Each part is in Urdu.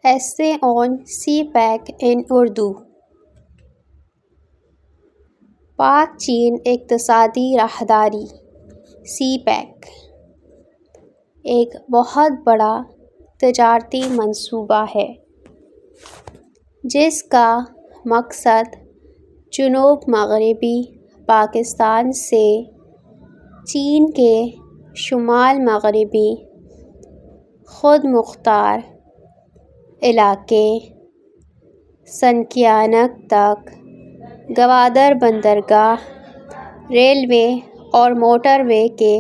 Essay on CPEC in Urdu. پاک چین اقتصادی راہداری CPEC ایک بہت بڑا تجارتی منصوبہ ہے جس کا مقصد جنوب مغربی پاکستان سے چین کے شمال مغربی خود مختار علاقے سنکیانگ تک گوادر بندرگاہ ریلوے اور موٹر وے کے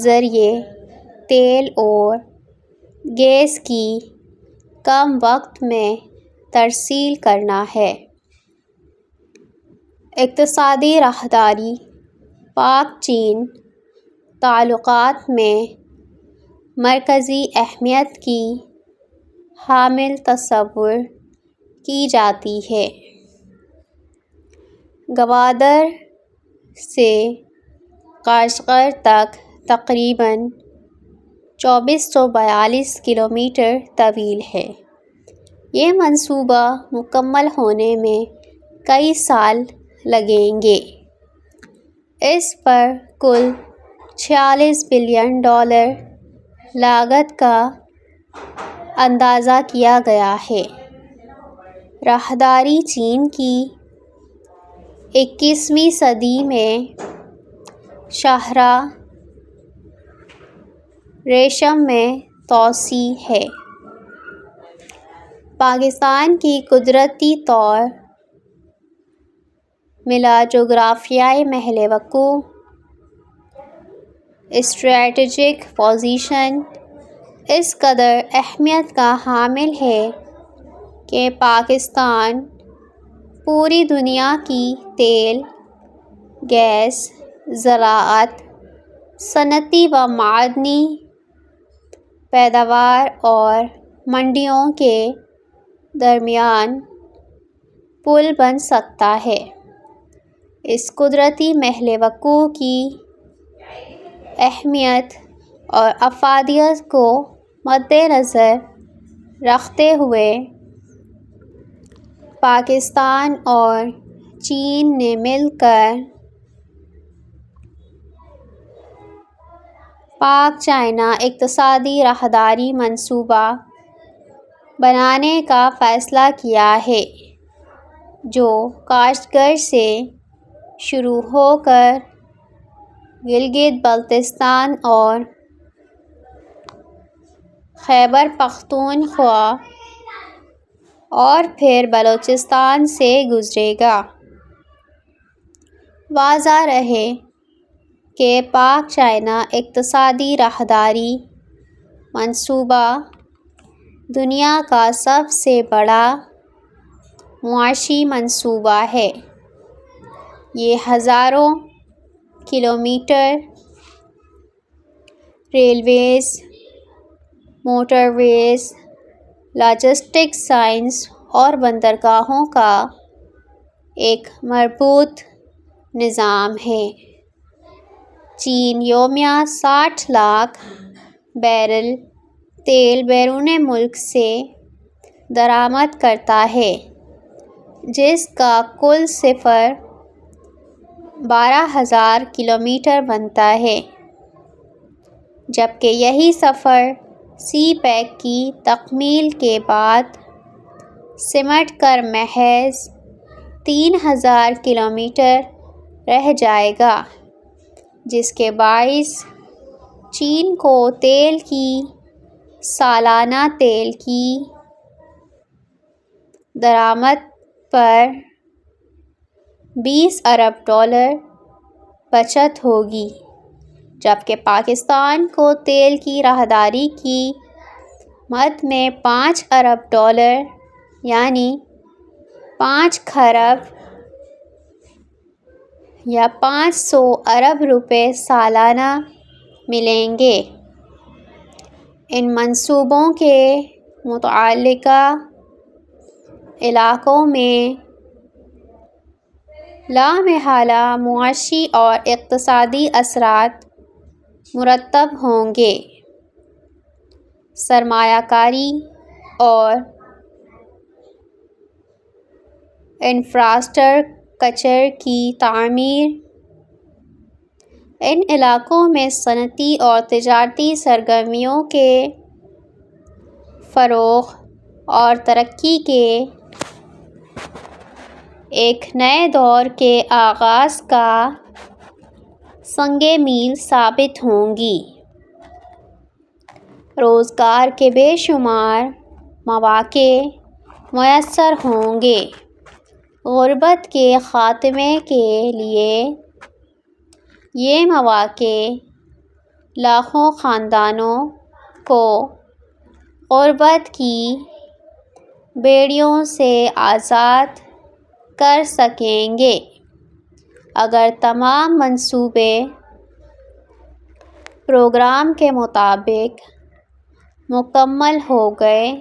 ذریعے تیل اور گیس کی کم وقت میں ترسیل کرنا ہے۔ اقتصادی راہداری پاک چین تعلقات میں مرکزی اہمیت کی حامل تصور کی جاتی ہے۔ گوادر سے قاشقر تک تقریباً 2442 کلومیٹر طویل ہے۔ یہ منصوبہ مکمل ہونے میں کئی سال لگیں گے۔ اس پر کل $46 بلین لاگت کا اندازہ کیا گیا ہے۔ راہداری چین کی 21ویں صدی میں شاہراہ ریشم میں توسیع ہے۔ پاکستان کی قدرتی طور ملا جغرافیائی محل وقوع اسٹریٹجک پوزیشن اس قدر اہمیت کا حامل ہے کہ پاکستان پوری دنیا کی تیل، گیس، زراعت، صنعتی و معدنی پیداوار اور منڈیوں کے درمیان پل بن سکتا ہے۔ اس قدرتی محل وقوع کی اہمیت اور افادیت کو مدنظر رکھتے ہوئے پاکستان اور چین نے مل کر پاک چائنا اقتصادی راہداری منصوبہ بنانے کا فیصلہ کیا ہے، جو قاشقر سے شروع ہو کر گلگت بلتستان اور خیبر پختونخوا اور پھر بلوچستان سے گزرے گا۔ واضح رہے کہ پاک چائنا اقتصادی راہداری منصوبہ دنیا کا سب سے بڑا معاشی منصوبہ ہے۔ یہ ہزاروں کلومیٹر ریلویز، موٹر ویز، لاجسٹکس لائنز اور بندرگاہوں کا ایک مربوط نظام ہے۔ چین یومیہ 60 لاکھ بیرل تیل بیرون ملک سے درآمد کرتا ہے، جس کا کل سفر 12,000 کلومیٹر بنتا ہے، جبکہ یہی سفر CPEC کی تکمیل کے بعد سمٹ کر محض 3,000 کلومیٹر رہ جائے گا، جس کے باعث چین کو تیل کی سالانہ تیل کی درآمد پر $20 ارب بچت ہوگی، جبکہ پاکستان کو تیل کی راہداری کی مد میں $5 ارب یعنی 5 کھرب یا 500 ارب روپے سالانہ ملیں گے۔ ان منصوبوں کے متعلقہ علاقوں میں لامحالہ معاشی اور اقتصادی اثرات مرتب ہوں گے۔ سرمایہ کاری اور انفراسٹرکچر کی تعمیر، ان علاقوں میں صنعتی اور تجارتی سرگرمیوں کے فروغ اور ترقی کے ایک نئے دور کے آغاز کا سنگِ میل ثابت ہوں گی۔ روزگار کے بے شمار مواقع میسر ہوں گے۔ غربت کے خاتمے کے لیے یہ مواقع لاکھوں خاندانوں کو غربت کی بیڑیوں سے آزاد کر سکیں گے۔ اگر تمام منصوبے پروگرام کے مطابق مکمل ہو گئے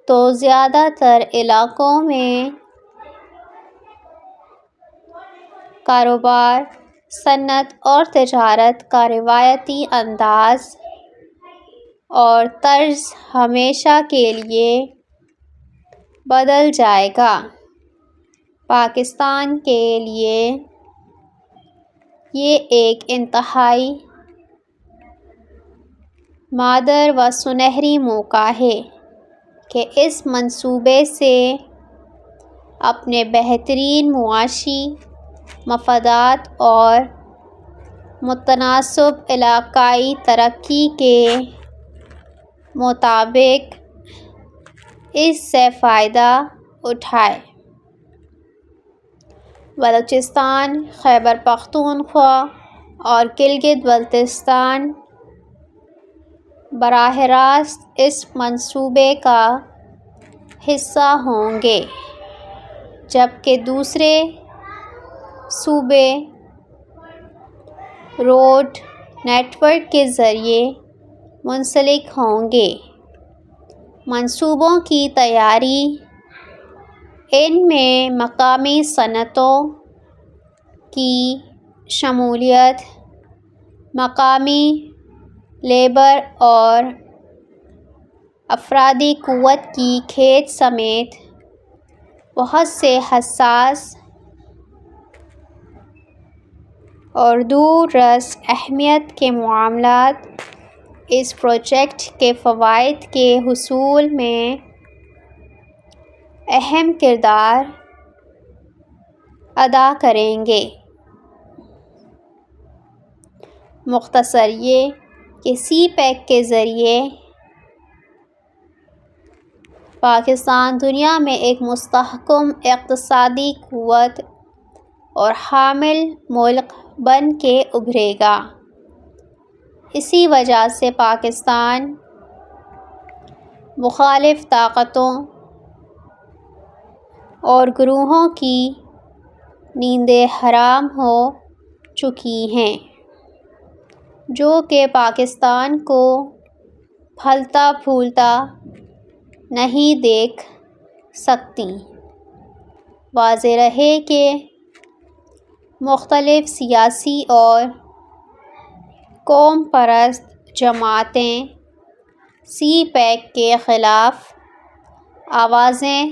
تو زیادہ تر علاقوں میں کاروبار، صنعت اور تجارت کا روایتی انداز اور طرز ہمیشہ کے لیے بدل جائے گا۔ پاکستان کے لیے یہ ایک انتہائی مؤثر و سنہری موقع ہے کہ اس منصوبے سے اپنے بہترین معاشی مفادات اور متناسب علاقائی ترقی کے مطابق اس سے فائدہ اٹھائے۔ بلوچستان، خیبر پختونخوا اور گلگت بلتستان براہ راست اس منصوبے کا حصہ ہوں گے، جبکہ دوسرے صوبے روڈ نیٹ ورک کے ذریعے منسلک ہوں گے۔ منصوبوں کی تیاری، ان میں مقامی صنعتوں کی شمولیت، مقامی لیبر اور افرادی قوت کی کھیت سمیت بہت سے حساس اور دور رس اہمیت کے معاملات اس پروجیکٹ کے فوائد کے حصول میں اہم کردار ادا کریں گے۔ مختصر یہ کہ سی پیک کے ذریعے پاکستان دنیا میں ایک مستحکم اقتصادی قوت اور حامل ملک بن کے ابھرے گا۔ اسی وجہ سے پاکستان مخالف طاقتوں اور گروہوں کی نیندیں حرام ہو چکی ہیں، جو کہ پاکستان کو پھلتا پھولتا نہیں دیکھ سکتیں۔ واضح رہے کہ مختلف سیاسی اور قوم پرست جماعتیں سی پیک کے خلاف آوازیں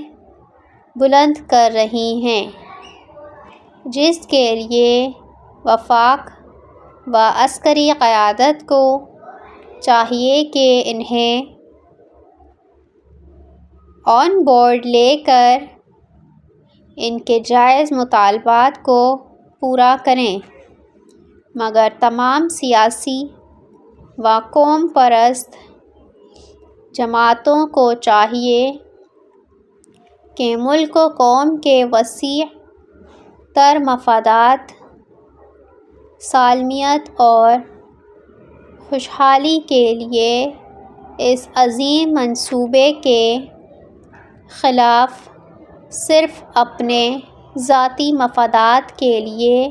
بلند کر رہی ہیں، جس کے لیے وفاق و عسکری قیادت کو چاہیے کہ انہیں آن بورڈ لے کر ان کے جائز مطالبات کو پورا کریں، مگر تمام سیاسی و قوم پرست جماعتوں کو چاہیے کہ ملک و قوم کے وسیع تر مفادات، سالمیت اور خوشحالی کے لیے اس عظیم منصوبے کے خلاف صرف اپنے ذاتی مفادات کے لیے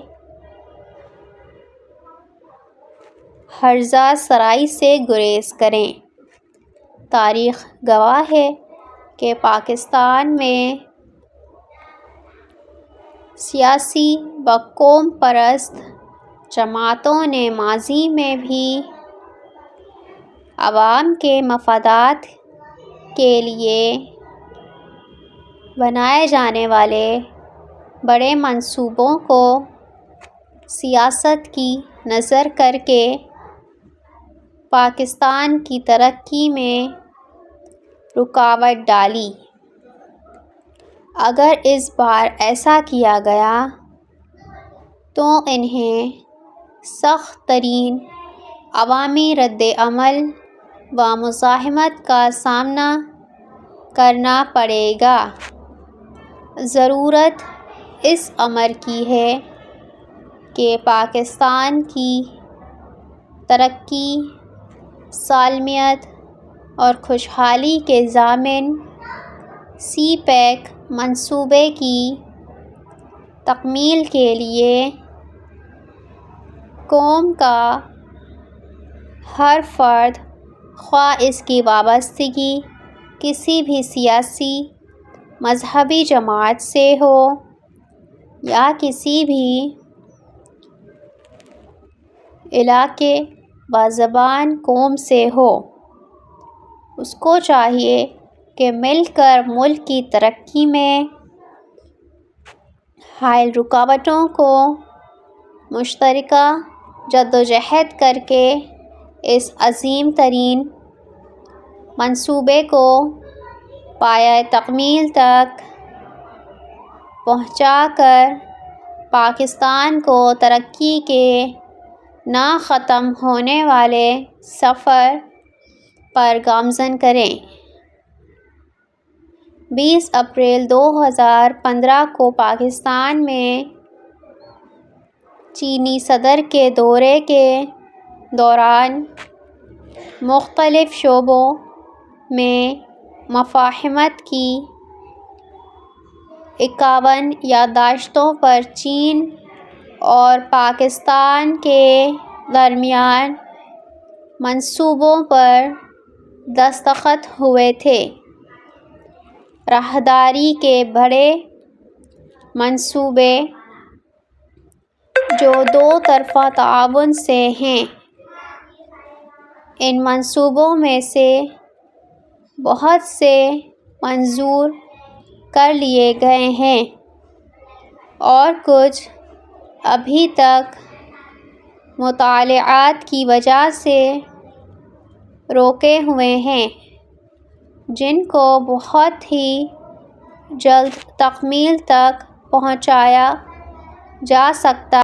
ہرزہ سرائی سے گریز کریں۔ تاریخ گواہ ہے کہ پاکستان میں سیاسی و قوم پرست جماعتوں نے ماضی میں بھی عوام کے مفادات کے لیے بنائے جانے والے بڑے منصوبوں کو سیاست کی نظر کر کے پاکستان کی ترقی میں رکاوٹ ڈالی۔ اگر اس بار ایسا کیا گیا تو انہیں سخت ترین عوامی رد عمل و مزاحمت کا سامنا کرنا پڑے گا۔ ضرورت اس امر کی ہے کہ پاکستان کی ترقی، سالمیت اور خوشحالی کے ضامن سی پیک منصوبے کی تکمیل کے لیے قوم کا ہر فرد، خواہ اس کی وابستگی کسی بھی سیاسی مذہبی جماعت سے ہو یا کسی بھی علاقے و زبان قوم سے ہو، اس کو چاہیے کہ مل کر ملک کی ترقی میں حائل رکاوٹوں کو مشترکہ جدوجہد کر کے اس عظیم ترین منصوبے کو پایۂ تکمیل تک پہنچا کر پاکستان کو ترقی کے نہ ختم ہونے والے سفر پر گامزن کریں۔ 20 اپریل 2015 کو پاکستان میں چینی صدر کے دورے کے دوران مختلف شعبوں میں مفاہمت کی 51 یادداشتوں پر چین اور پاکستان کے درمیان منصوبوں پر دستخط ہوئے تھے۔ راہداری کے بڑے منصوبے جو دو طرفہ تعاون سے ہیں، ان منصوبوں میں سے بہت سے منظور کر لیے گئے ہیں اور کچھ ابھی تک مطالعات کی وجہ سے رکے ہوئے ہیں، جن کو بہت ہی جلد تکمیل تک پہنچایا جا سکتا